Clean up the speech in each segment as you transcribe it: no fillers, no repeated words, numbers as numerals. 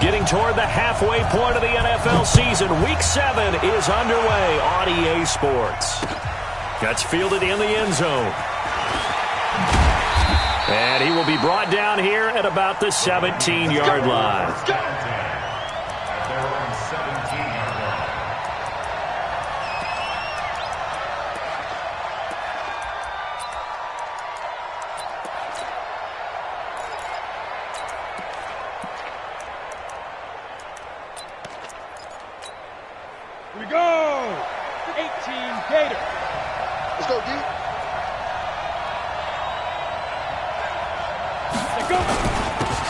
Getting toward the halfway point of the NFL season. Week 7 is underway on EA Sports. Gets fielded in the end zone. And he will be brought down here at about the 17-yard line. Here we go! 18 Gator. Let's go, D.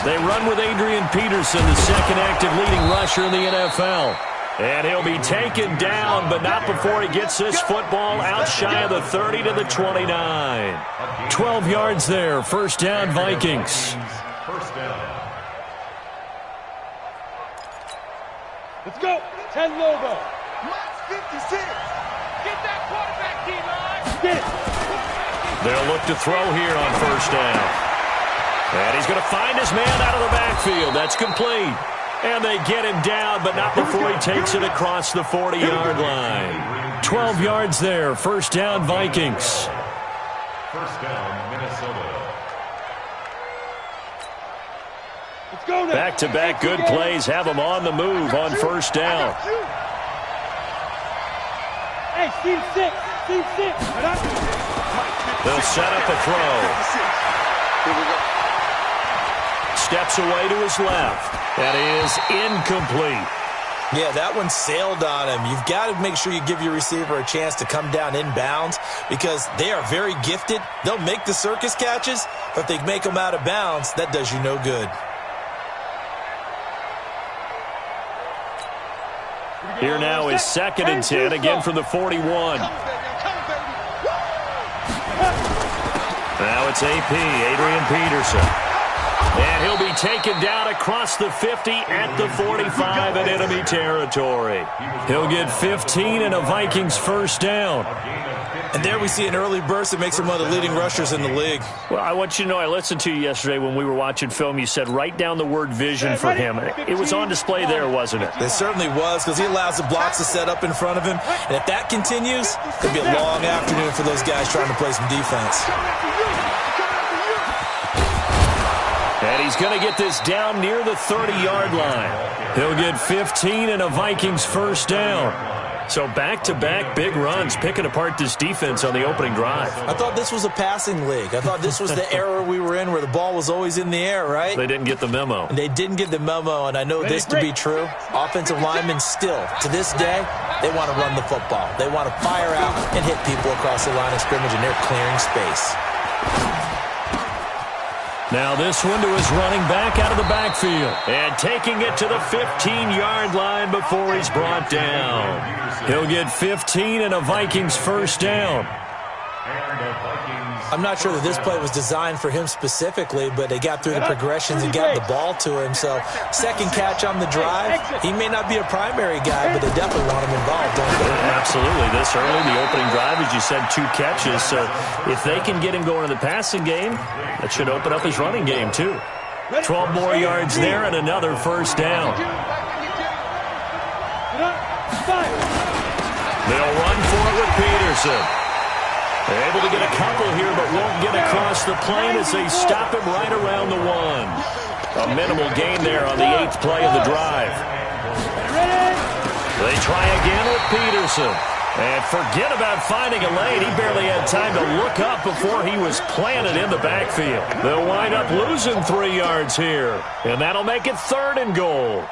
They run with Adrian Peterson, the second active leading rusher in the NFL. And he'll be taken down, but not before he gets this football out shy of the 30 to the 29. 12 yards there, first down Vikings. First down. Let's go. 10 Lobo. Max 56. Get that quarterback, D-line. Get it. They'll look to throw here on first down. And he's going to find his man out of the backfield. That's complete. And they get him down, but not before he takes it across the 40-yard line. 12 yards there. First down, Vikings. First down, Minnesota. Let's go now. Back-to-back good plays have him on the move on first down. Hey, Steve 6. Steve 6. They'll set up a throw. Here we go. Steps away to his left. That is incomplete. Yeah, that one sailed on him. You've got to make sure you give your receiver a chance to come down inbounds because they are very gifted. They'll make the circus catches, but if they make them out of bounds, that does you no good. Here now is 2nd and 10, again from the 41. Now it's AP, Adrian Peterson. And he'll be taken down across the 50 at the 45 in enemy territory. He'll get 15 and a Vikings first down. And there we see an early burst that makes him one of the leading rushers in the league. Well, I want you to know, I listened to you yesterday when we were watching film. You said write down the word vision for him. It was on display there, wasn't it? It certainly was because he allows the blocks to set up in front of him. And if that continues, it'll be a long afternoon for those guys trying to play some defense. And he's going to get this down near the 30-yard line. He'll get 15 and a Vikings first down. So back-to-back big runs, picking apart this defense on the opening drive. I thought this was a passing league. I thought this was the era we were in where the ball was always in the air, right? They didn't get the memo. And they didn't get the memo, and I know this to be true. Offensive linemen still, to this day, they want to run the football. They want to fire out and hit people across the line of scrimmage, and they're clearing space. Now this one to his running back out of the backfield. And taking it to the 15-yard line before he's brought down. He'll get 15 and a Vikings first down. I'm not sure that this play was designed for him specifically, but they got through the progressions and got the ball to him. So second catch on the drive. He may not be a primary guy, but they definitely want him involved, don't they? Absolutely. This early, the opening drive, as you said, 2 catches. So if they can get him going in the passing game, that should open up his running game too. 12 more yards there and another first down. They'll run for it with Peterson. They're able to get a couple here, but won't get across the plane as they stop him right around the 1. A minimal gain there on the 8th play of the drive. They try again with Peterson. And forget about finding a lane. He barely had time to look up before he was planted in the backfield. They'll wind up losing 3 yards here. And that'll make it 3rd and goal.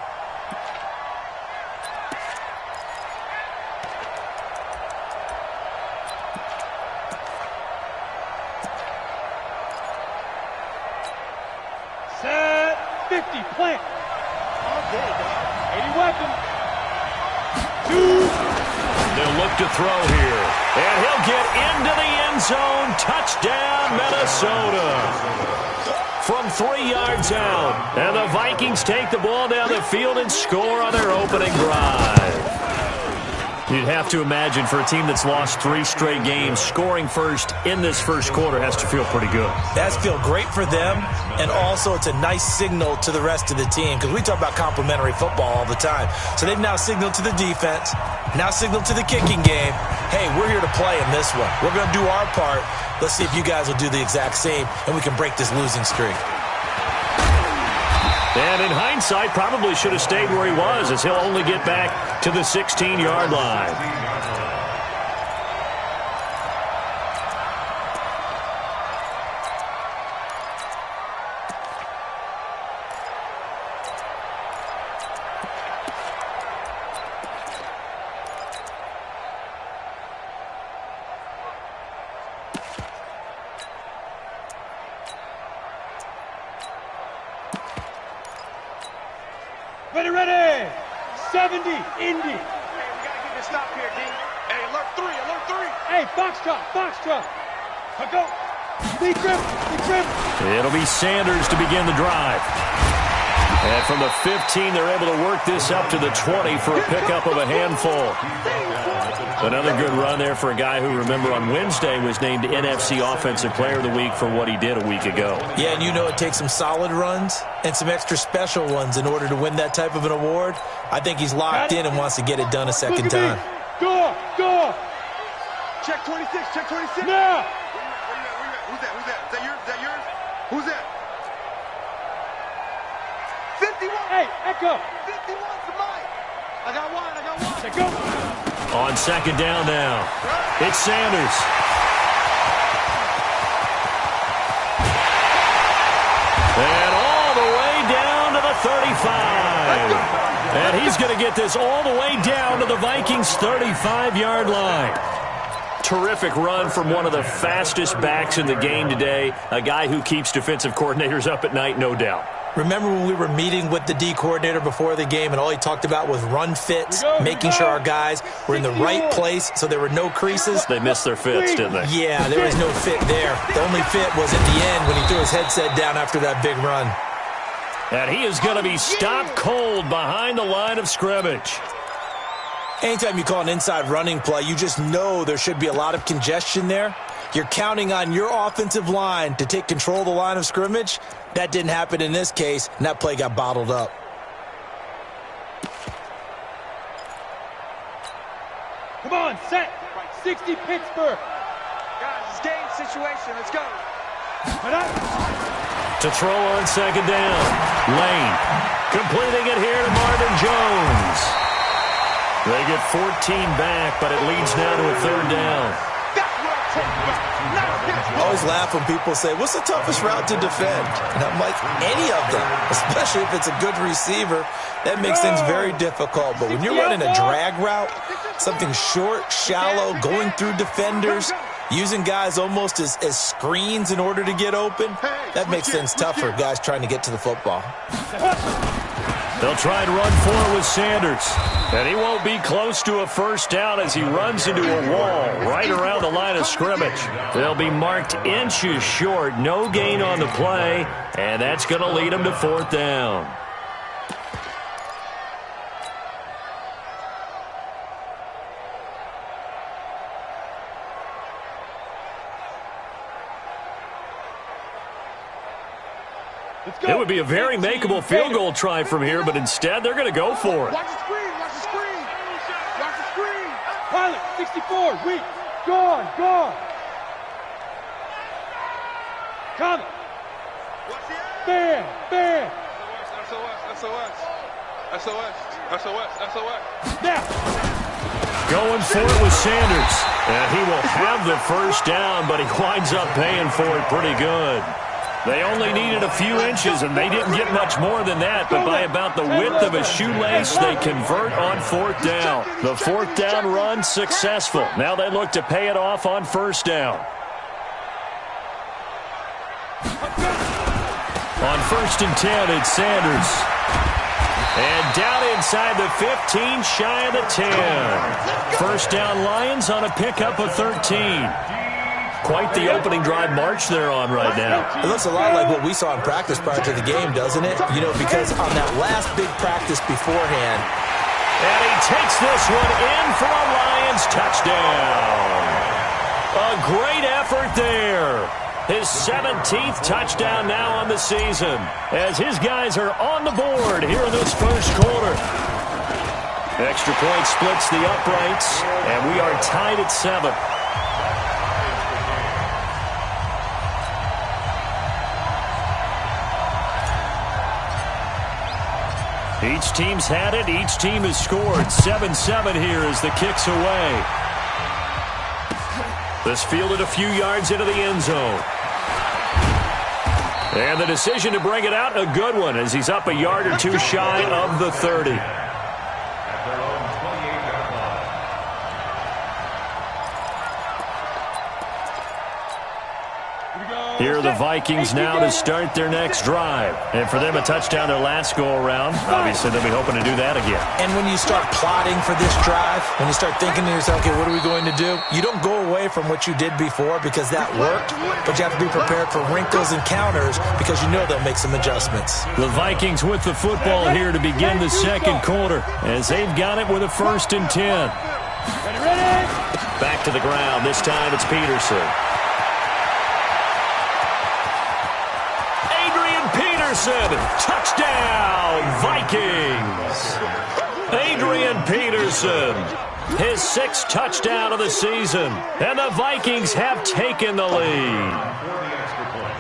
Set 50, plant. Okay, 80 weapon. 2. They'll look to throw here. And he'll get into the end zone. Touchdown, Minnesota. From 3 yards out. And the Vikings take the ball down the field and score on their opening drive. You'd have to imagine for a team that's lost 3 straight games, scoring first in this first quarter has to feel pretty good. It has to feel great for them, and also it's a nice signal to the rest of the team because we talk about complementary football all the time. So they've now signaled to the defense, now signaled to the kicking game, hey, we're here to play in this one. We're going to do our part. Let's see if you guys will do the exact same, and we can break this losing streak. And in hindsight, probably should have stayed where he was, as he'll only get back to the 16-yard line. Ready! 70, Indy. Hey, we gotta get this stop here, D. Hey, alert 3, alert 3. Hey, Foxtrot. Go. Big grip. It'll be Sanders to begin the drive. And from the 15, they're able to work this up to the 20 for a pickup of a handful. Another good run there for a guy who, remember, on Wednesday was named NFC Offensive Player of the Week for what he did a week ago. Yeah, and you know it takes some solid runs and some extra special ones in order to win that type of an award. I think he's locked in and wants to get it done a second time. Go. Check 26. Now. Who's that? Is that yours? Who's that? 51. Hey, Echo. 51's mine. I got one. Let's go. On second down now, it's Sanders. And all the way down to the 35. And he's going to get this all the way down to the Vikings' 35-yard line. Terrific run from one of the fastest backs in the game today, a guy who keeps defensive coordinators up at night, no doubt. Remember when we were meeting with the D coordinator before the game and all he talked about was run fits, making sure our guys were in the right place so there were no creases? They missed their fits, didn't they? Yeah, there was no fit there. The only fit was at the end when he threw his headset down after that big run. And he is going to be stopped cold behind the line of scrimmage. Anytime you call an inside running play, you just know there should be a lot of congestion there. You're counting on your offensive line to take control of the line of scrimmage. That didn't happen in this case, and that play got bottled up. Come on, set. 60 Pittsburgh. Guys, it's game situation. Let's go. To throw on second down. Lane completing it here to Marvin Jones. They get 14 back, but it leads now to a third down. I always laugh when people say, what's the toughest route to defend? And I'm like, any of them, especially if it's a good receiver. That makes things very difficult. But when you're running a drag route, something short, shallow, going through defenders, using guys almost as screens in order to get open, that makes things tough for guys trying to get to the football. They'll try and run for it with Sanders. And he won't be close to a first down as he runs into a wall right around the line of scrimmage. They'll be marked inches short. No gain on the play. And that's going to lead them to fourth down. It would be a very makeable field goal try from here, but instead they're going to go for it. Watch the screen. Pilot, 64, weak. Gone. Coming. Bam. SOS. Now. Going for it with Sanders. And he will have the first down, but he winds up paying for it pretty good. They only needed a few inches, and they didn't get much more than that. But by about the width of a shoelace, they convert on fourth down. The fourth down run successful. Now they look to pay it off on first down. On 1st and 10, it's Sanders. And down inside the 15, shy of the 10. First down Lions on a pickup of 13. Quite the opening drive march they're on right now. It looks a lot like what we saw in practice prior to the game, doesn't it? You know, because on that last big practice beforehand, And he takes this one in for a Lions touchdown. A great effort there. His 17th touchdown now on the season as his guys are on the board here in this first quarter. Extra point splits the uprights, and we are tied at 7. Each team's had it. Each team has scored. 7-7 here as the kick's away. This fielded a few yards into the end zone. And the decision to bring it out, a good one, as he's up a yard or two shy of the 30. Here are the Vikings now to start their next drive. And for them, a touchdown their last go-around. Obviously, they'll be hoping to do that again. And when you start plotting for this drive, when you start thinking to yourself, okay, what are we going to do? You don't go away from what you did before because that worked, but you have to be prepared for wrinkles and counters because you know they'll make some adjustments. The Vikings with the football here to begin the second quarter as they've got it with a 1st and 10. Back to the ground. This time it's Peterson. Touchdown, Vikings! Adrian Peterson, his 6th touchdown of the season, and the Vikings have taken the lead.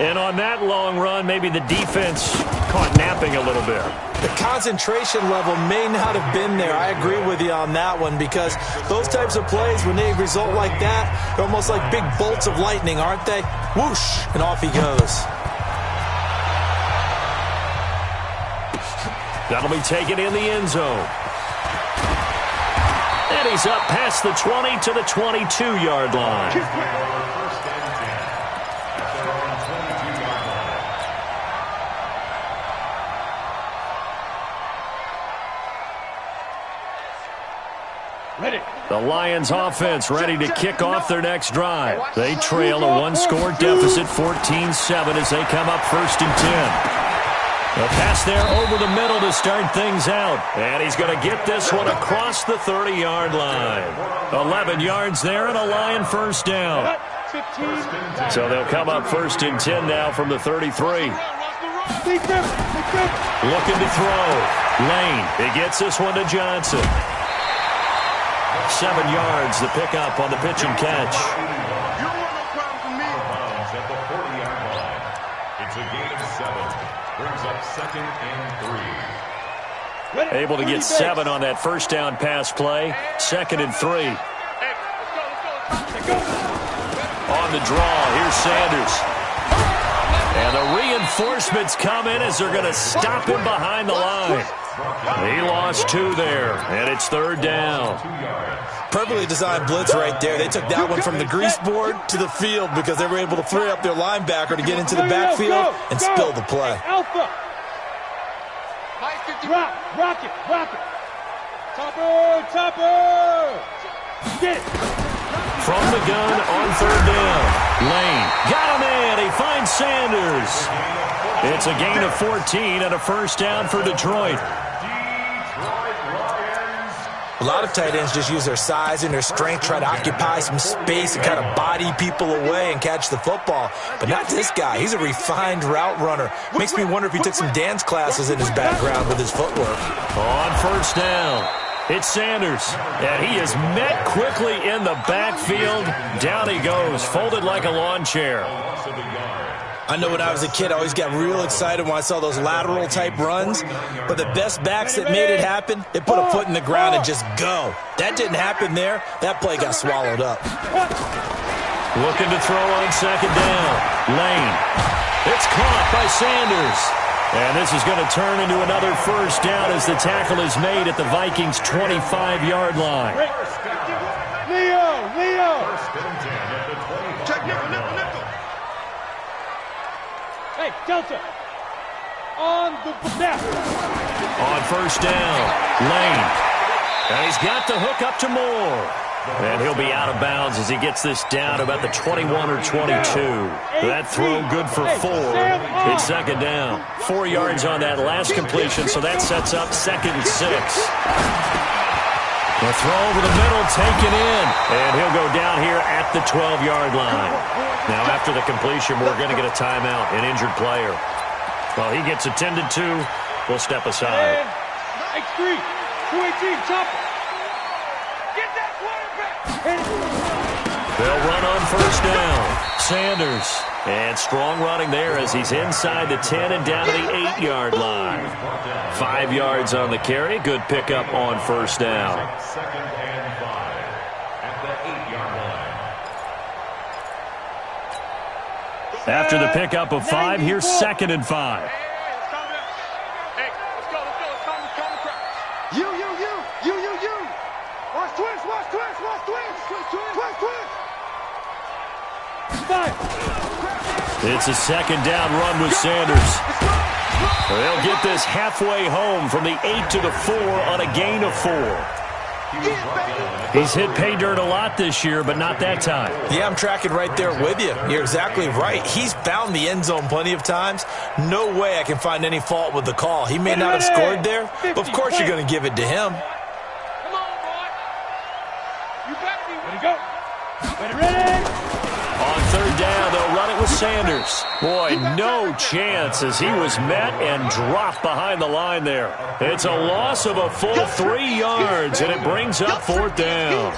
And on that long run, maybe the defense caught napping a little bit. The concentration level may not have been there. I agree with you on that one because those types of plays, when they result like that, they're almost like big bolts of lightning, aren't they? Whoosh, and off he goes. That'll be taken in the end zone. And he's up past the 20 to the 22-yard line. The Lions offense ready to kick off their next drive. They trail a one-score deficit, 14-7, as they come up 1st and 10. A pass there over the middle to start things out. And he's going to get this one across the 30-yard line. 11 yards there and a Lion 1st down. So they'll come up 1st and 10 now from the 33. Looking to throw. Lane. He gets this one to Johnson. 7 yards, the pickup on the pitch and catch. It's a gain of 7. Brings up 2nd and 3. Able to get 7 on that 1st down pass play. 2nd and 3. On the draw, here's Sanders. And the reinforcements come in as they're going to stop him behind the line. He lost 2 there, and it's 3rd down. Perfectly designed blitz right there. They took that one from the grease board to the field because they were able to free up their linebacker to get into the backfield and spill the play. Alpha. Rock it. Topper. Get it. From the gun on 3rd down. Lane got him in. He finds Sanders. It's a gain of 14 and a 1st down for Detroit. A lot of tight ends just use their size and their strength, try to occupy some space and kind of body people away and catch the football. But not this guy. He's a refined route runner. Makes me wonder if he took some dance classes in his background with his footwork. On 1st down, it's Sanders. And he is met quickly in the backfield. Down he goes, folded like a lawn chair. I know when I was a kid, I always got real excited when I saw those lateral-type runs. But the best backs that made it happen, they put a foot in the ground and just go. That didn't happen there. That play got swallowed up. Looking to throw on 2nd down. Lane. It's caught by Sanders. And this is going to turn into another 1st down as the tackle is made at the Vikings' 25-yard line. Leo. Check nickel. Hey, Delta. On the left. On 1st down, Lane. And he's got the hook up to Moore. And he'll be out of bounds as he gets this down about the 21 or 22. That throw good for 4. It's 2nd down. 4 yards on that last completion, so that sets up 2nd and 6. The throw over the middle, taken in. And he'll go down here at the 12-yard line. Now, after the completion, we're going to get a timeout, an injured player. Well, he gets attended to. We'll step aside. X3, 218, chopper. Get that quarterback. They'll run on first down. Sanders. And strong running there as he's inside the 10 and down to the 8-yard line. 5 yards on the carry. Good pickup on first down. Second and 5 at the 8-yard line. After the pickup of 5, here's second and 5. Hey, let's go. Let's calm the crowd. You. Watch twist. It's a second down run with Sanders. They'll get this halfway home from the 8 to the 4 on a gain of 4. He's hit pay dirt a lot this year, but not that time. Yeah, I'm tracking right there with you. You're exactly right. He's found the end zone plenty of times. No way I can find any fault with the call. He may not have scored there, but of course you're going to give it to him. Come on, boy. You better be Ready, go. Ready. On third down, they'll run it with Sanders. Boy, no chance as he was met and dropped behind the line there. It's a loss of a full 3 yards, and it brings up fourth down.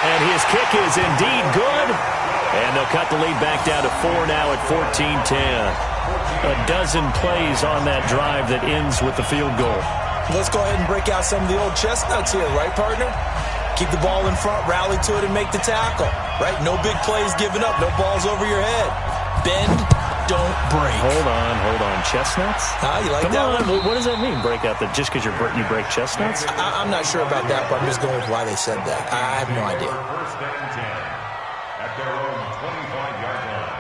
And his kick is indeed good. And they'll cut the lead back down to 4 now at 14-10. A dozen plays on that drive that ends with the field goal. Let's go ahead and break out some of the old chestnuts here, right, partner? Keep the ball in front, rally to it, and make the tackle, right? No big plays given up, no balls over your head. Bend, don't break. Hold on. Chestnuts? You like Come that on. one? What does that mean, break out? Just because you break chestnuts? I'm not sure about that, but I'm just going with why they said that. I have no idea. First and 10 at their own 25-yard line.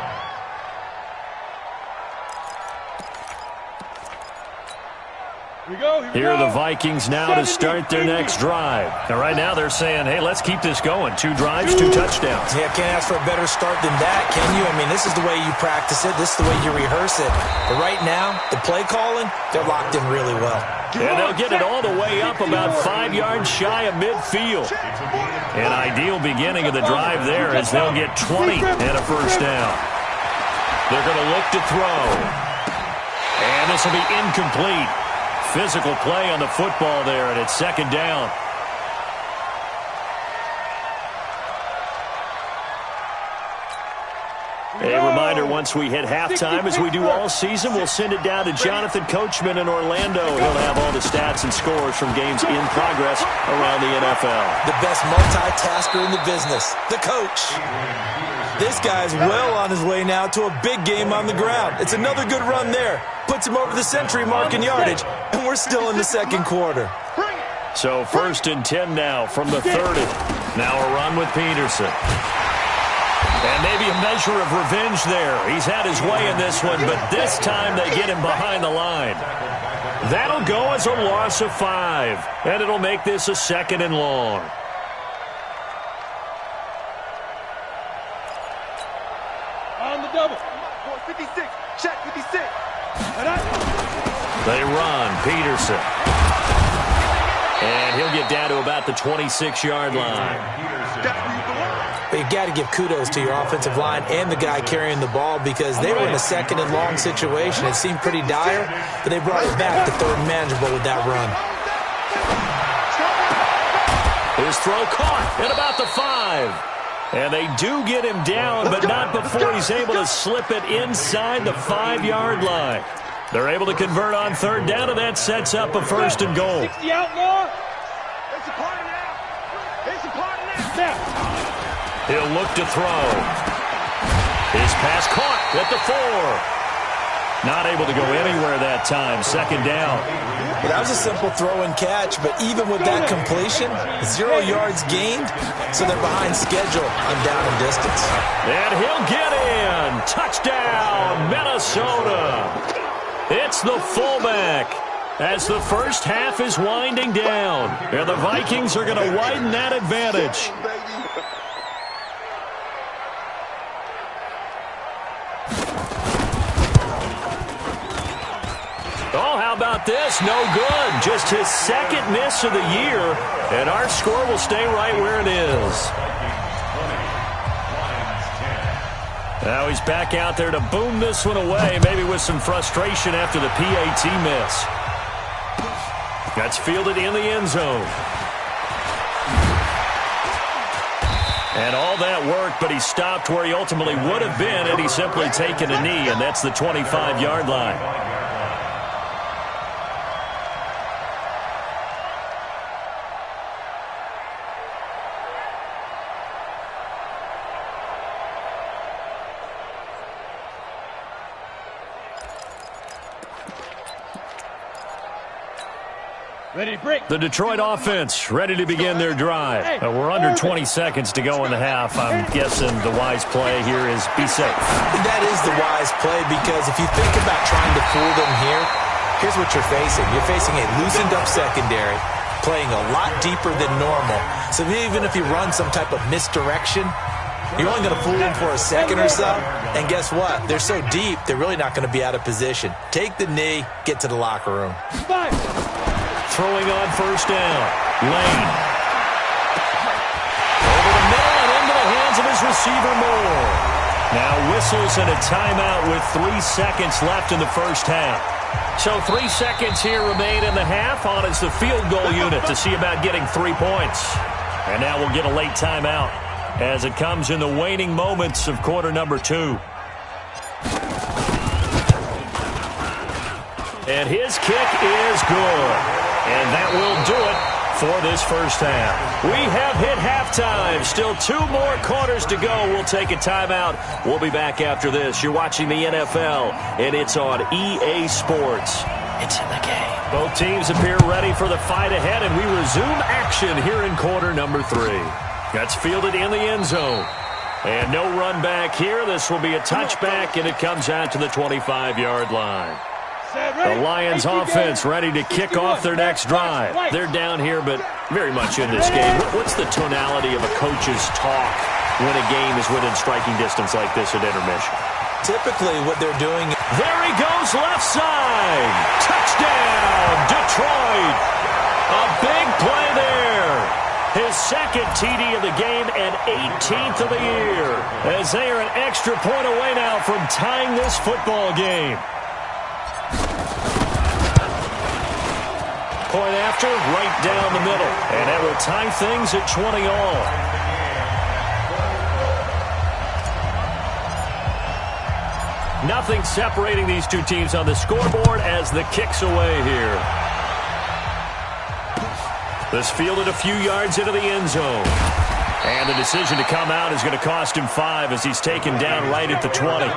Here are the Vikings now to start their next drive. And right now they're saying, hey, let's keep this going. 2 drives, 2 touchdowns. Yeah, can't ask for a better start than that, can you? I mean, this is the way you practice it. This is the way you rehearse it. But right now, the play calling, they're locked in really well. And they'll get it all the way up about 5 yards shy of midfield. An ideal beginning of the drive there as they'll get 20 and a first down. They're going to look to throw. And this will be incomplete. Physical play on the football there, and it's second down. A reminder, once we hit halftime, as we do all season, we'll send it down to Jonathan Coachman in Orlando. He'll have all the stats and scores from games in progress around the NFL. The best multitasker in the business, the coach. This guy's well on his way now to a big game on the ground. It's another good run there. Puts him over the century mark in yardage, and we're still in the second quarter. So first and 10 now from the 30. Now a run with Peterson. And maybe a measure of revenge there. He's had his way in this one, but this time they get him behind the line. That'll go as a loss of 5, and it'll make this a second and long. On the double. 56. Check 56. They run. Peterson. And he'll get down to about the 26-yard line. But you got to give kudos to your offensive line and the guy carrying the ball because they were in a second and long situation. It seemed pretty dire, but they brought it back to third and manageable with that run. His throw caught at about the 5. And they do get him down, but not before he's able to slip it inside the 5-yard line. They're able to convert on third down, and that sets up a first and goal. 60 outlaw. It's a party now. It's a party now. He'll look to throw. His pass caught at the 4. Not able to go anywhere that time. Second down. Well, that was a simple throw and catch, but even with that completion, 0 yards gained, so they're behind schedule on down and distance. And he'll get in. Touchdown, Minnesota. It's the fullback as the first half is winding down. And the Vikings are going to widen that advantage. Oh, how about about this? No good. Just his second miss of the year, and our score will stay right where it is. Now he's back out there to boom this one away, maybe with some frustration after the PAT miss. That's fielded in the end zone. And all that worked, but he stopped where he ultimately would have been had he simply taken a knee, and that's the 25-yard line. Ready to break. The Detroit offense ready to begin their drive. We're under 20 seconds to go in the half. I'm guessing the wise play here is be safe. That is the wise play, because if you think about trying to fool them here, here's what you're facing. You're facing a loosened up secondary, playing a lot deeper than normal. So even if you run some type of misdirection, you're only going to fool them for a second or so. And guess what? They're so deep, they're really not going to be out of position. Take the knee, get to the locker room. Throwing on first down. Lane. Over the middle and into the hands of his receiver Moore. Now whistles and a timeout with 3 seconds left in the first half. So 3 seconds here remain in the half. On is the field goal unit to see about getting 3 points. And now we'll get a late timeout as it comes in the waning moments of quarter number 2. And his kick is good. And that will do it for this first half. We have hit halftime. Still 2 more quarters to go. We'll take a timeout. We'll be back after this. You're watching the NFL, and it's on EA Sports. It's in the game. Both teams appear ready for the fight ahead, and we resume action here in quarter number 3. That's fielded in the end zone. And no run back here. This will be a touchback, and it comes out to the 25-yard line. The Lions offense ready to kick off their next drive. They're down here, but very much in this game. What's the tonality of a coach's talk when a game is within striking distance like this at intermission? Typically what they're doing. There he goes, left side. Touchdown, Detroit. A big play there. His second TD of the game and 18th of the year. As they are an extra point away now from tying this football game. Point after, right down the middle. And that will tie things at 20 all. Nothing separating these two teams on the scoreboard as the kick's away here. This fielded a few yards into the end zone. And the decision to come out is going to cost him 5 as he's taken down right at the 20.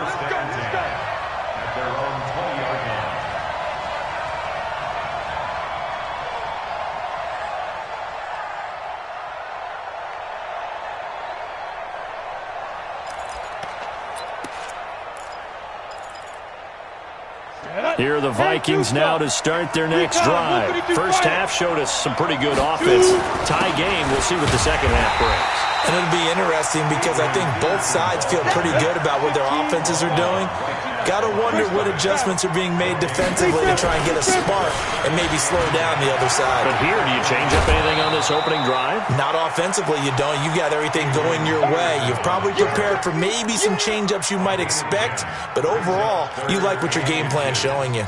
Here are the Vikings now to start their next drive. First half showed us some pretty good offense. Tie game, we'll see what the second half brings. And it'll be interesting because I think both sides feel pretty good about what their offenses are doing. Got to wonder what adjustments are being made defensively to try and get a spark and maybe slow down the other side. But here, do you change up anything on this opening drive? Not offensively, you don't. You got everything going your way. You've probably prepared for maybe some change-ups you might expect, but overall, you like what your game plan's showing you.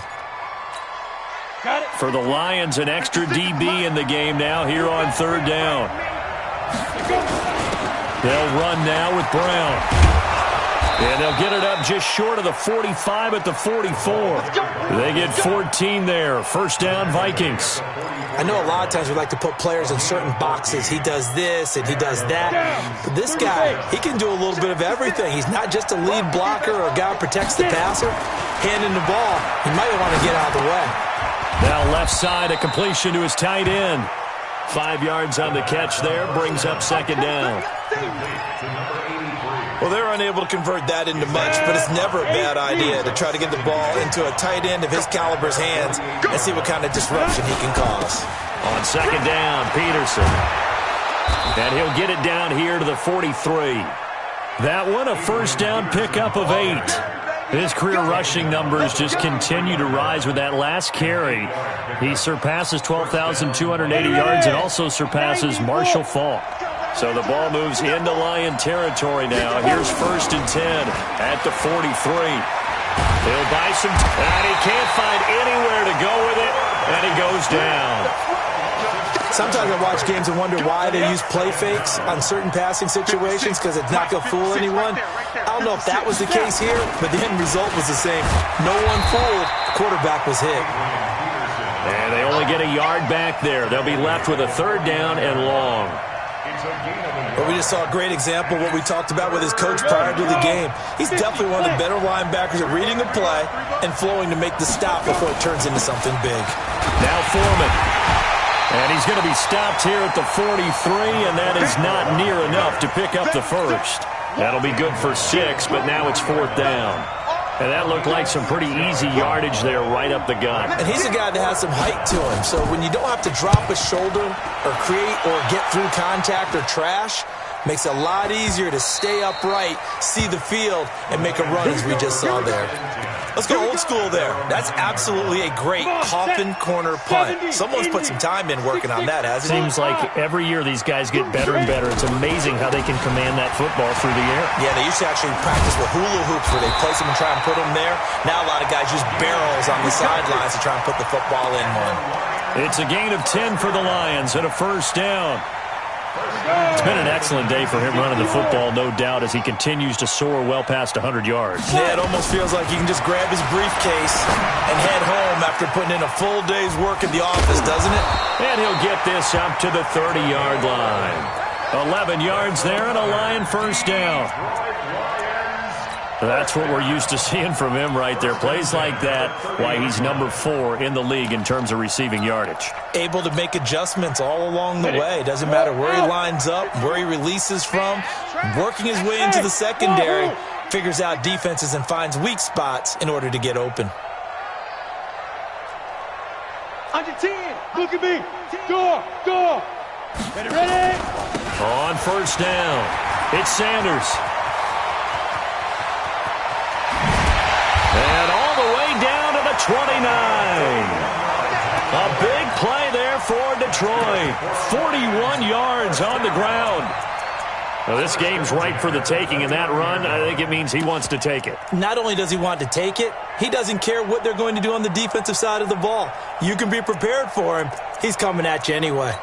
For the Lions, an extra DB in the game now here on third down. They'll run now with Brown. And they'll get it up just short of the 45 at the 44. They get 14 there. First down, Vikings. I know a lot of times we like to put players in certain boxes. He does this and he does that. But this guy, he can do a little bit of everything. He's not just a lead blocker or a guy who protects the passer. Handing the ball, he might want to get out of the way. Now left side, a completion to his tight end. 5 yards on the catch there, brings up second down. Well, they're unable to convert that into much, but it's never a bad idea to try to get the ball into a tight end of his caliber's hands and see what kind of disruption he can cause. On second down, Peterson. And he'll get it down here to the 43. That one, a first down pickup of 8. His career rushing numbers just continue to rise with that last carry. He surpasses 12,280 yards and also surpasses Marshall Faulk. So the ball moves into Lion territory now. Here's 1st and 10 at the 43. He'll buy some and he can't find anywhere to go with it, and he goes down. Sometimes I watch games and wonder why they use play fakes on certain passing situations, because it's not going to fool anyone. I don't know if that was the case here, but the end result was the same. No one fooled. The quarterback was hit. And they only get a yard back there. They'll be left with a 3rd down and long. But we just saw a great example of what we talked about with his coach prior to the game. He's definitely one of the better linebackers at reading a play and flowing to make the stop before it turns into something big. Now Foreman. And he's going to be stopped here at the 43, and that is not near enough to pick up the 1st. That'll be good for 6, but now it's 4th down. And that looked like some pretty easy yardage there right up the gut. And he's a guy that has some height to him, so when you don't have to drop a shoulder or create or get through contact or trash, makes it a lot easier to stay upright, see the field, and make a run as we just saw there. Let's go old school there. That's absolutely a great coffin corner punt. Someone's put some time in working on that, hasn't he? Seems like every year these guys get better and better. It's amazing how they can command that football through the air. Yeah, they used to actually practice with hula hoops where they place them and try and put them there. Now a lot of guys use barrels on the sidelines to try and put the football in one. It's a gain of 10 for the Lions and a 1st down. It's been an excellent day for him running the football, no doubt, as he continues to soar well past 100 yards. Yeah, it almost feels like he can just grab his briefcase and head home after putting in a full day's work at the office, doesn't it? And he'll get this up to the 30-yard line. 11 yards there and a Lion 1st down. That's what we're used to seeing from him right there. Plays like that, why he's number 4 in the league in terms of receiving yardage. Able to make adjustments all along the way. Doesn't matter where he lines up, where he releases from. Working his way into the secondary, figures out defenses and finds weak spots in order to get open. On your 10. Look at me. Go. Ready? On 1st down, it's Sanders. And all the way down to the 29. A big play there for Detroit. 41 yards on the ground. Now, this game's ripe for the taking, and that run, I think it means he wants to take it. Not only does he want to take it, he doesn't care what they're going to do on the defensive side of the ball. You can be prepared for him. He's coming at you anyway.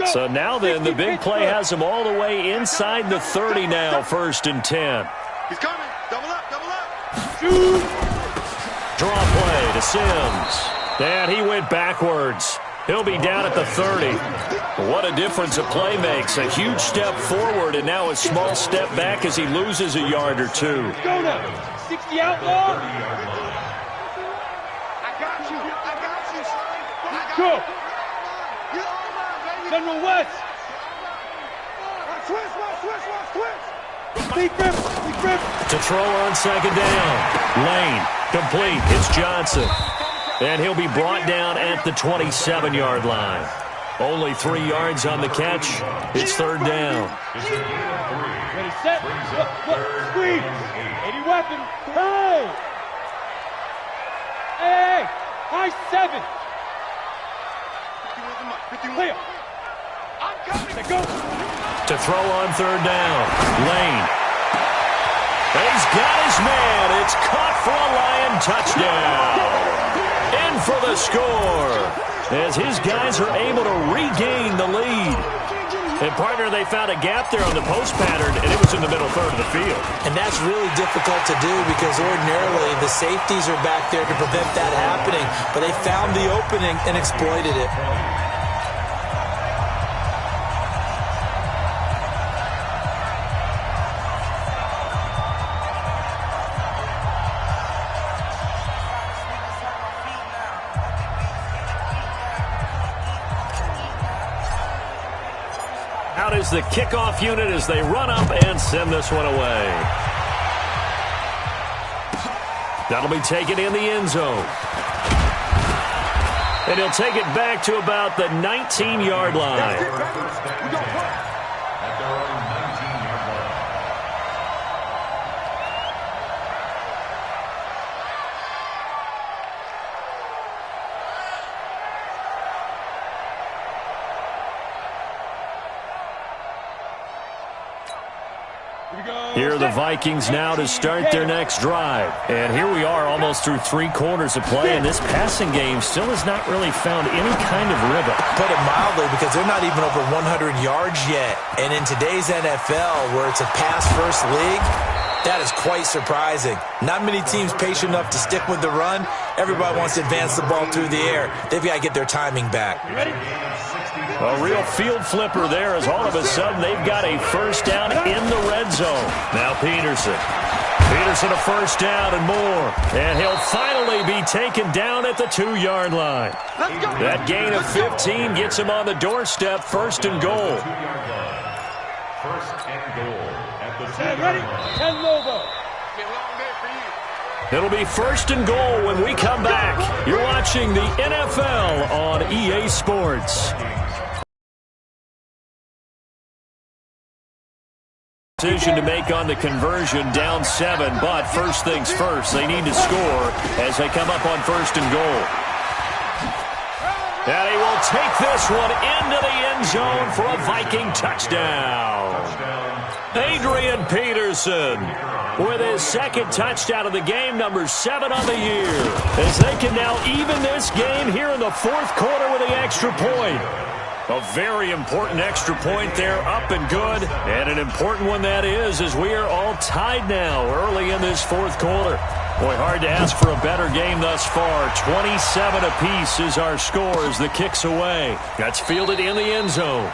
So now then, the big play has him all the way inside the 30 now, 1st and 10. He's coming. Double up. Shoot. Draw play to Sims. And he went backwards. He'll be down at the 30. What a difference a play makes. A huge step forward and now a small step back as he loses a yard or 2. Go now. 60 outlaw. I got you. Go. General West. Switch. Big rip. To throw on 2nd down. Lane. Complete. It's Johnson. And he'll be brought down at the 27-yard line. Only 3 yards on the catch. It's 3rd down. Ready, set. Look. Squeeze. 80 weapon. Hey. High 7. Clear. I'm coming. Let go. To throw on 3rd down. Lane. He's got his man. It's caught for a Lion touchdown. In for the score as his guys are able to regain the lead. And, partner, they found a gap there on the post pattern, and it was in the middle third of the field. And that's really difficult to do because ordinarily the safeties are back there to prevent that happening. But they found the opening and exploited it. Out is the kickoff unit as they run up and send this one away. That'll be taken in the end zone. And he'll take it back to about the 19-yard line. Here are the Vikings now to start their next drive. And here we are almost through 3 quarters of play, and this passing game still has not really found any kind of rhythm. Put it mildly, because they're not even over 100 yards yet. And in today's NFL, where it's a pass-first league, that is quite surprising. Not many teams patient enough to stick with the run. Everybody wants to advance the ball through the air. They've got to get their timing back. A real field flipper there, as all of a sudden they've got a first down in the red zone. Now Peterson. Peterson a first down and more. And he'll finally be taken down at the 2-yard line. That gain of 15 gets him on the doorstep, first and goal. First and goal at the 2-yard Ready? line. 10 Lobo. It'll be first and goal when we come back. You're watching the NFL on EA Sports. Decision to make on the conversion, down 7, but first things first, they need to score as they come up on first and goal. And he will take this one into the end zone for a Viking touchdown. Adrian Peterson with his second touchdown of the game, number 7 on the year, as they can now even this game here in the 4th quarter with the extra point. A very important extra point there, up and good, and an important one that is, as we are all tied now early in this 4th quarter. Boy, hard to ask for a better game thus far. 27 apiece is our score as the kick's away. That's fielded in the end zone.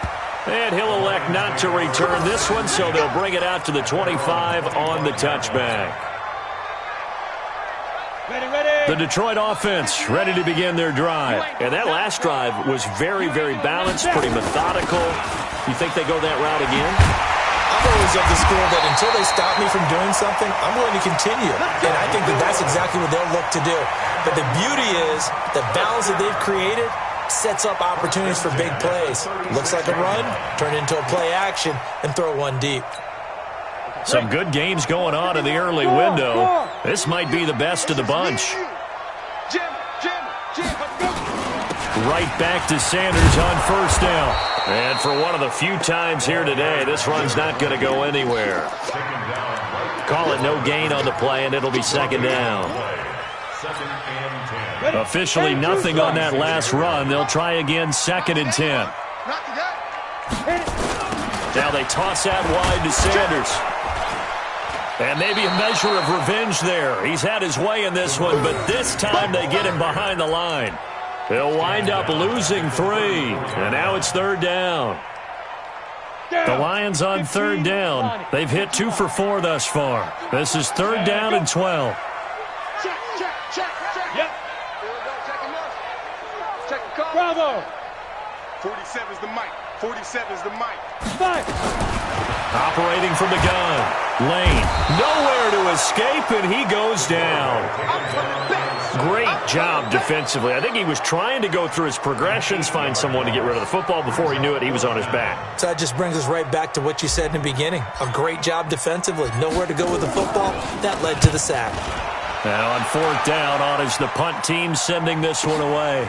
And he'll elect not to return this one, so they'll bring it out to the 25 on the touchback. The Detroit offense ready to begin their drive. And that last drive was very, very balanced, pretty methodical. You think they go that route again? I'm always of the school that until they stop me from doing something, I'm going to continue. And I think that that's exactly what they'll look to do. But the beauty is the balance that they've created sets up opportunities for big plays. Looks like a run, turn into a play action, and throw one deep. Some good games going on in the early window. This might be the best of the bunch. Right back to Sanders on first down. And for one of the few times here today, this run's not going to go anywhere. Call it no gain on the play, and it'll be second down. Officially nothing on that last run. They'll try again, 2nd and 10. Now they toss out wide to Sanders. And maybe a measure of revenge there. He's had his way in this one, but this time they get him behind the line. They'll wind up losing 3. And now it's 3rd down. The Lions on 3rd down. They've hit 2 for 4 thus far. This is 3rd down and 12. Yep. Bravo. 47's the mic. 47's the mic. 5. Operating from the gun. Lane, nowhere to escape, and he goes down. Great job defensively. I think he was trying to go through his progressions, find someone to get rid of the football. Before he knew it, he was on his back. So that just brings us right back to what you said in the beginning. A great job defensively. Nowhere to go with the football. That led to the sack. Now on 4th down, on is the punt team sending this one away.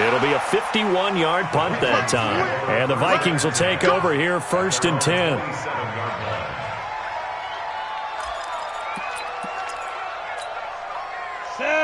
It'll be a 51-yard punt that time. And the Vikings will take over here, 1st and 10.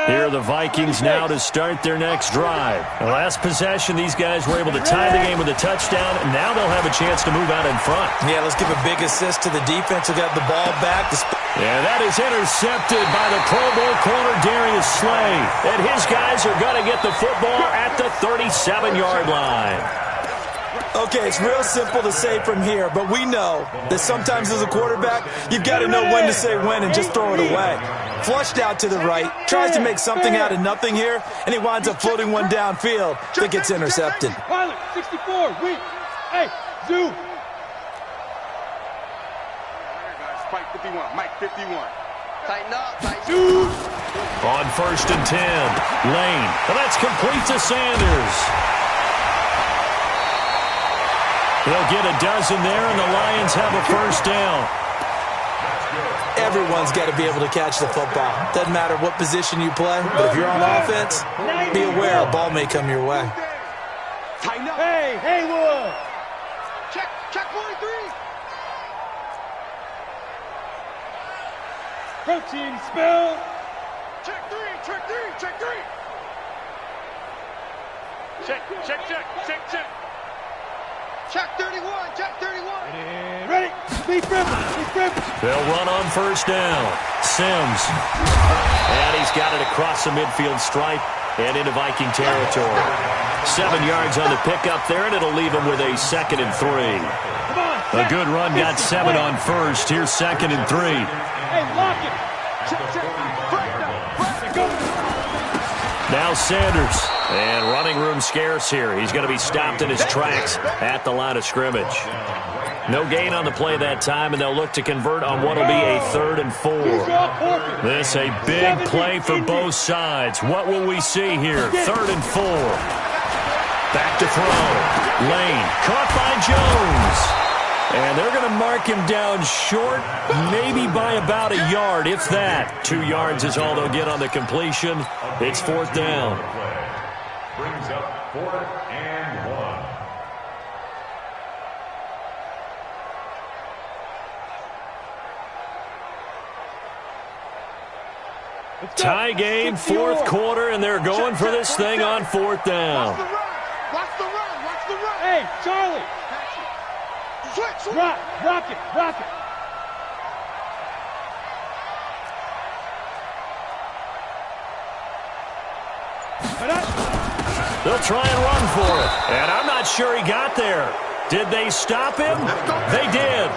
Here are the Vikings now to start their next drive. The last possession, these guys were able to tie the game with a touchdown, and now they'll have a chance to move out in front. Yeah, let's give a big assist to the defense who got the ball back. Yeah, that is intercepted by the Pro Bowl corner, Darius Slay. And his guys are going to get the football at the 37-yard line. Okay, it's real simple to say from here, but we know that sometimes as a quarterback, you've got to know when to say when and just throw it away. Flushed out to the right, tries to make something out of nothing here, and he winds up floating one downfield that gets intercepted. Pilot, 64, weak. Hey, Zoo. Spike 51, Mike 51. Tighten up, tighten Zoo. On 1st and 10, Lane. And that's complete to Sanders. He'll get a dozen there, and the Lions have a first down. Everyone's got to be able to catch the football. Doesn't matter what position you play, but if you're on offense, be aware a ball may come your way. Hey, Haywood. Check Approaching spell. Check three, check three, check three. Check, check, check, check, check. Check 31, check 31. And ready. Be friendly. They'll run on first down. Sims. And he's got it across the midfield stripe and into Viking territory. 7 yards on the pickup there, and it'll leave him with a 2nd and 3. A good run got 7 on first. Here's 2nd and 3. Hey, lock it. Check. Go. Now Sanders. And running room scarce here. He's going to be stopped in his tracks at the line of scrimmage. No gain on the play that time, and they'll look to convert on what will be a 3rd and 4. This a big play for both sides. What will we see here? 3rd and 4. Back to throw. Lane caught by Jones. And they're going to mark him down short, maybe by about a yard, if that. 2 yards is all they'll get on the completion. It's 4th down. Brings up 4th and 1. Tie game, 4th quarter, and they're going for this thing on 4th down. Watch the run, watch the run. Hey, Charlie. Switch. Rock it. They'll try and run for it. And I'm not sure he got there. Did they stop him? They did.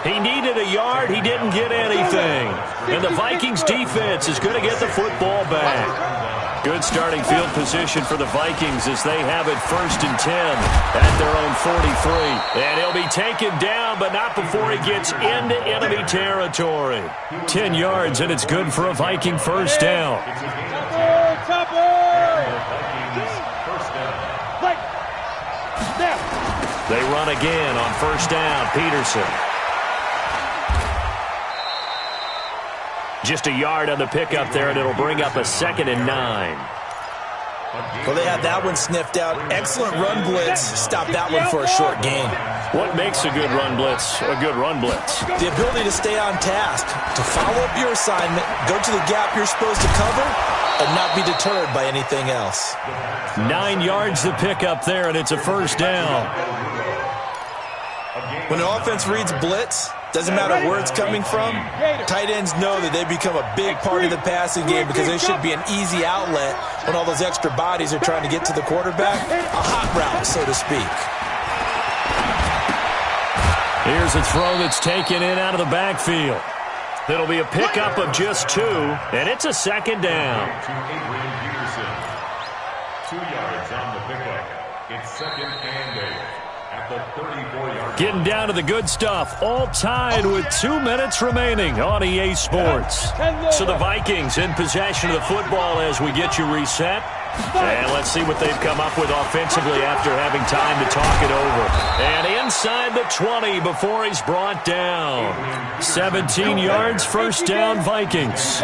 He needed a yard. He didn't get anything. And the Vikings defense is going to get the football back. Good starting field position for the Vikings as they have it 1st and 10 at their own 43. And he'll be taken down, but not before he gets into enemy territory. 10 yards, and it's good for a Viking first down. They run again on first down. Peterson. Just a yard on the pickup there, and it'll bring up a 2nd and 9. Well, they had that one sniffed out. Excellent run blitz. Stop that one for a short gain. What makes a good run blitz a good run blitz? The ability to stay on task, to follow up your assignment, go to the gap you're supposed to cover, and not be deterred by anything else. 9 yards to pick up there, and it's a first down. When an offense reads blitz, doesn't matter where it's coming from, tight ends know that they become a big part of the passing game because they should be an easy outlet when all those extra bodies are trying to get to the quarterback. A hot route, so to speak. Here's a throw that's taken in out of the backfield. It'll be a pickup of just 2, and it's a 2nd down. To Adrian Peterson. 2 yards on the pickup. It's 2nd and 8 at the 34-yard. Getting down to the good stuff. All tied with 2 minutes remaining on EA Sports. So the Vikings in possession of the football as we get you reset. And let's see what they've come up with offensively after having time to talk it over. And inside the 20 before he's brought down. 17 yards, first down, Vikings.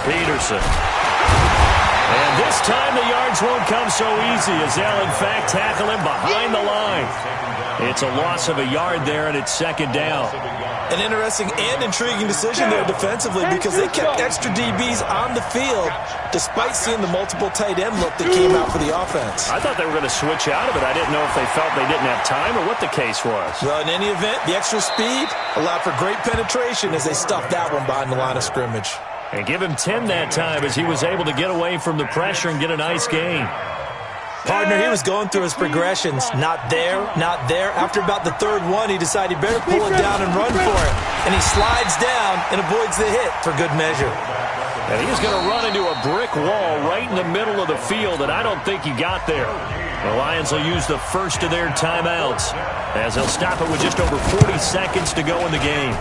Peterson. And this time the yards won't come so easy as they'll in fact tackle him behind the line. It's a loss of a yard there, and it's 2nd down. An interesting and intriguing decision there defensively because they kept extra DBs on the field despite seeing the multiple tight end look that came out for the offense. I thought they were going to switch out of it. I didn't know if they felt they didn't have time or what the case was. Well, in any event, the extra speed allowed for great penetration as they stuffed that one behind the line of scrimmage. And give him 10 that time as he was able to get away from the pressure and get a nice gain. Partner, he was going through his progressions. Not there, not there. After about the 3rd one, he decided he better pull it down and run for it. And he slides down and avoids the hit for good measure. And he's going to run into a brick wall right in the middle of the field, and I don't think he got there. The Lions will use the first of their timeouts as they'll stop it with just over 40 seconds to go in the game.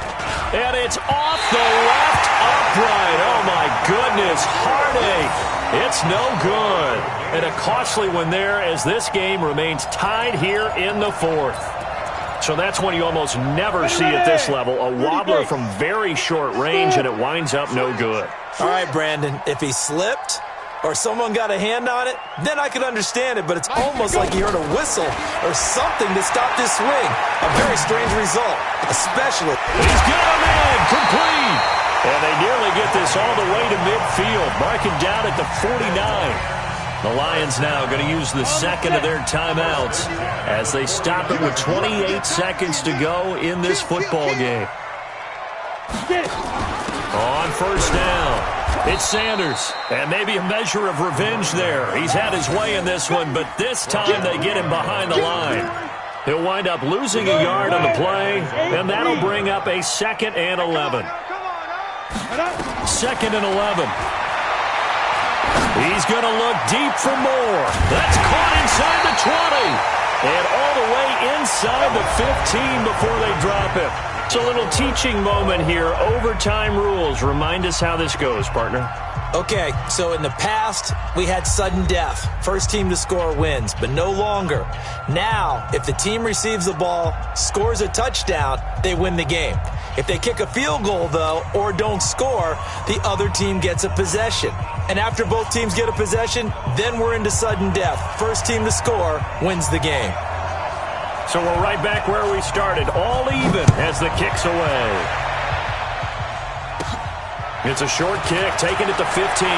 And it's off the left upright. Oh, my goodness. Heartache. It's no good. And a costly one there as this game remains tied here in the 4th. So that's one you almost never see at this level. A wobbler from very short range, and it winds up no good. All right, Brandon, if he slipped, or someone got a hand on it, then I could understand it, but it's almost like you heard a whistle or something to stop this swing. A very strange result, especially. He's got him in, complete. And they nearly get this all the way to midfield, marking down at the 49. The Lions now going to use the second of their timeouts as they stop it with 28 seconds to go in this football game. On first down, it's Sanders, and maybe a measure of revenge there. He's had his way in this one, but this time they get him behind the line. He'll wind up losing a yard on the play, and that'll bring up a 2nd and 11. 2nd and 11. He's going to look deep for more. That's caught inside the 20. And all the way inside the 15 before they drop it. It's a little teaching moment here. Overtime rules. Remind us how this goes, partner. Okay, so in the past, we had sudden death. First team to score wins, but no longer. Now, if the team receives the ball, scores a touchdown, they win the game. If they kick a field goal, though, or don't score, the other team gets a possession. And after both teams get a possession, then we're into sudden death. First team to score wins the game. So we're right back where we started, all even as the kick's away. It's a short kick, taking it to 15.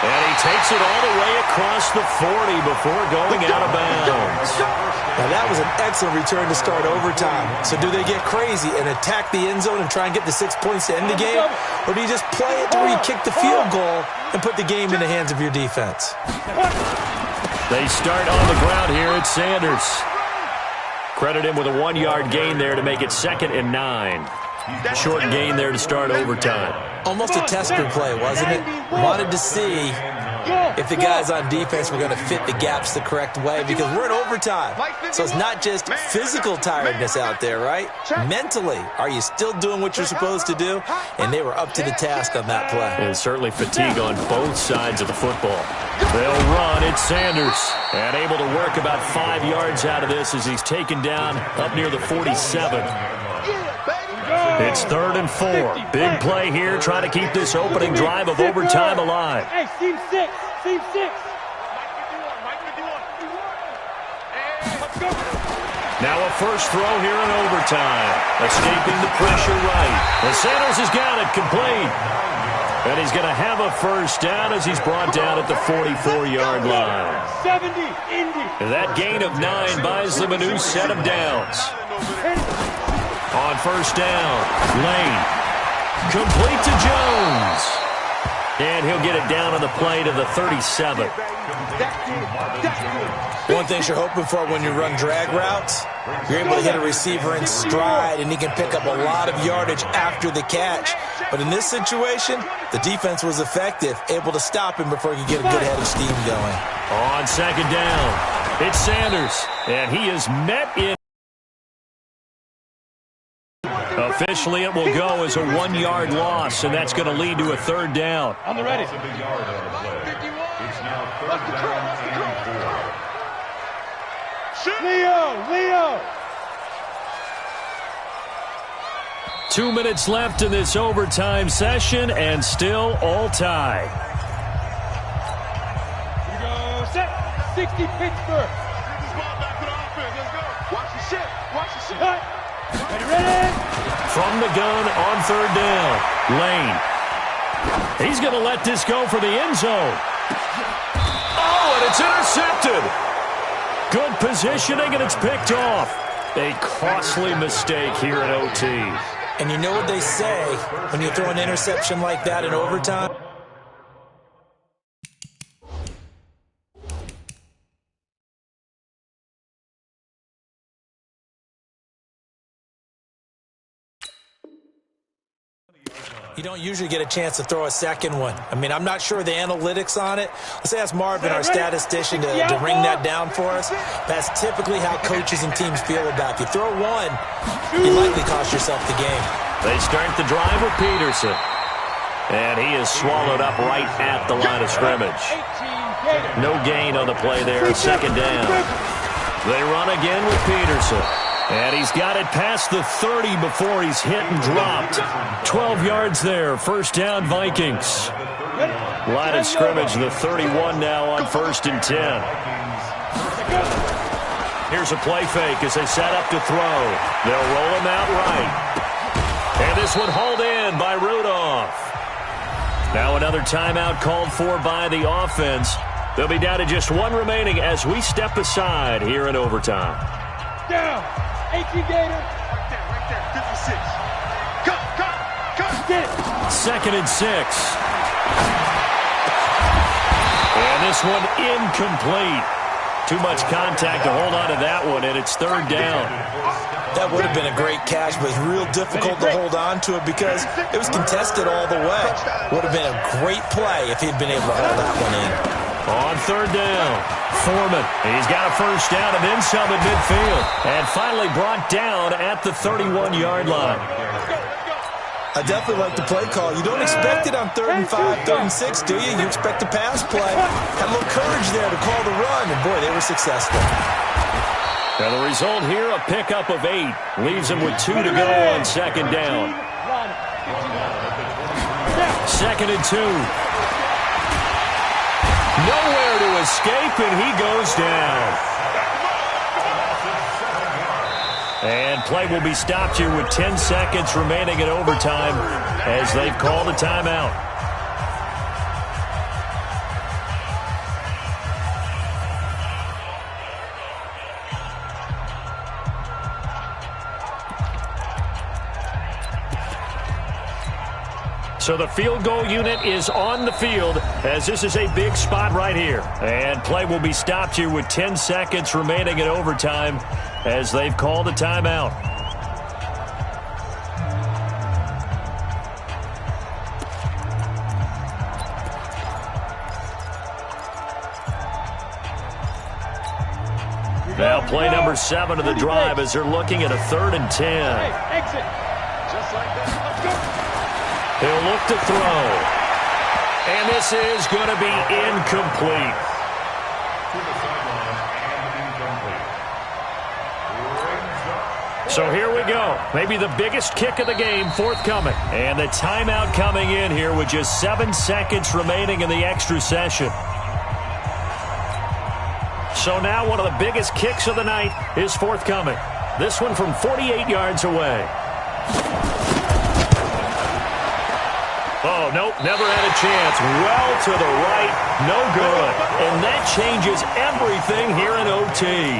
And he takes it all the way across the 40 before going out of bounds. Now that was an excellent return to start overtime. So do they get crazy and attack the end zone and try and get the 6 points to end the game? Or do you just play it to where you kick the field goal and put the game in the hands of your defense? They start on the ground here at Sanders. Credit him with a 1-yard gain there to make it 2nd and 9. Short gain there to start overtime. Almost a tester play, wasn't it? Wanted to see if the guys on defense were going to fit the gaps the correct way, because we're in overtime. So it's not just physical tiredness out there, right? Mentally, are you still doing what you're supposed to do? And they were up to the task on that play. And certainly fatigue on both sides of the football. They'll run. It's Sanders. And able to work about 5 yards out of this as he's taken down up near the 47. It's 3rd and 4. Big play here, trying to keep this opening drive of overtime alive. Hey, team 6. Team 6. Now a first throw here in overtime. Escaping the pressure right. And Sanders has got it complete. And he's going to have a first down as he's brought down at the 44-yard line. 70, Indy. And that gain of 9 buys them a new set of downs. On first down, Lane. Complete to Jones. And he'll get it down on the play to the 37. One thing you're hoping for when you run drag routes, you're able to hit a receiver in stride, and he can pick up a lot of yardage after the catch. But in this situation, the defense was effective, able to stop him before he could get a good head of steam going. On second down, it's Sanders. And he is met in. Officially, it will go as a 1-yard loss, and that's going to lead to a 3rd down. On the ready. It's now 3rd down and 4. Leo. 2 minutes left in this overtime session, and still all tie. Here we go. Set. 60 Pittsburgh. Watch the shit. Ready. From the gun on 3rd down, Lane. He's going to let this go for the end zone. Oh, and it's intercepted. Good positioning, and it's picked off. A costly mistake here at OT. And you know what they say when you throw an interception like that in overtime? You don't usually get a chance to throw a second one. I mean, I'm not sure the analytics on it. Let's ask Marvin, our statistician, to ring that down for us. That's typically how coaches and teams feel about it. If you throw one, you likely cost yourself the game. They start the drive with Peterson. And he is swallowed up right at the line of scrimmage. No gain on the play there, 2nd down. They run again with Peterson. And he's got it past the 30 before he's hit and dropped. 12 yards there. First down, Vikings. Line of scrimmage, the 31 now on 1st and 10. Here's a play fake as they set up to throw. They'll roll him out right. And this one hauled in by Rudolph. Now another timeout called for by the offense. They'll be down to just one remaining as we step aside here in overtime. Down. 18 Gator. Right there. 56. Cut. Get it. 2nd and 6. And this one incomplete. Too much contact to hold on to that one, and it's 3rd down. That would have been a great catch, but it's real difficult to hold on to it because it was contested all the way. Would have been a great play if he'd been able to hold that one in. On 3rd down, Foreman. He's got a first down and then some at midfield. And finally brought down at the 31-yard line. I definitely like the play call. You don't expect it on 3rd and 5, 3rd and 6, do you? You expect a pass play. Had a little courage there to call the run, and boy, they were successful. Now the result here, a pickup of 8. Leaves him with 2 to go on 2nd down. 2nd and 2. Nowhere to escape, and he goes down. And play will be stopped here with 10 seconds remaining in overtime as they've called a timeout. So the field goal unit is on the field as this is a big spot right here. And play will be stopped here with 10 seconds remaining in overtime as they've called a timeout. Now play number 7 of the drive as they're looking at a 3rd and 10. Exit. Just like that. Let's go. He'll look to throw. And this is going to be incomplete. So here we go. Maybe the biggest kick of the game forthcoming. And the timeout coming in here with just 7 seconds remaining in the extra session. So now one of the biggest kicks of the night is forthcoming. This one from 48 yards away. Oh, nope, never had a chance. Well to the right, no good. And that changes everything here in OT.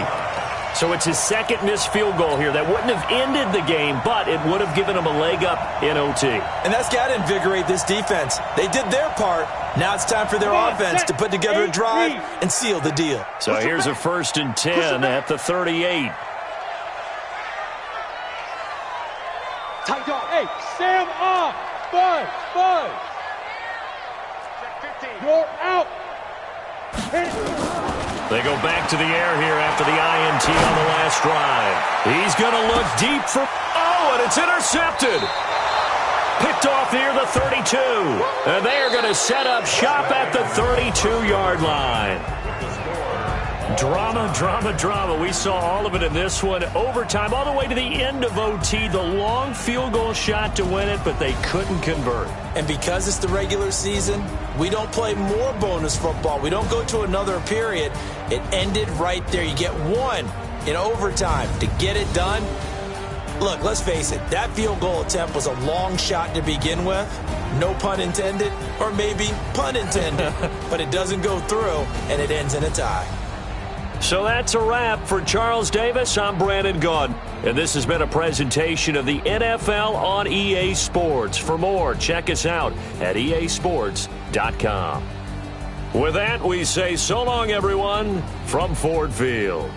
So it's his 2nd missed field goal here. That wouldn't have ended the game, but it would have given him a leg up in OT. And that's got to invigorate this defense. They did their part. Now it's time for their offense to put together a drive and seal the deal. So here's a 1st and 10 at the 38. Tight dog. Hey, Sam off. Buzz. You're out. They go back to the air here after the INT on the last drive. He's going to look deep for... Oh, and it's intercepted. Picked off near the 32. And they are going to set up shop at the 32-yard line. Drama. We saw all of it in this one. Overtime, all the way to the end of OT. The long field goal shot to win it, but they couldn't convert. And because it's the regular season, we don't play more bonus football. We don't go to another period. It ended right there. You get one in overtime to get it done. Look, let's face it. That field goal attempt was a long shot to begin with. No pun intended, or maybe pun intended. But it doesn't go through, and it ends in a tie. So that's a wrap for Charles Davis. I'm Brandon Gunn, and this has been a presentation of the NFL on EA Sports. For more, check us out at easports.com. With that, we say so long, everyone, from Ford Field.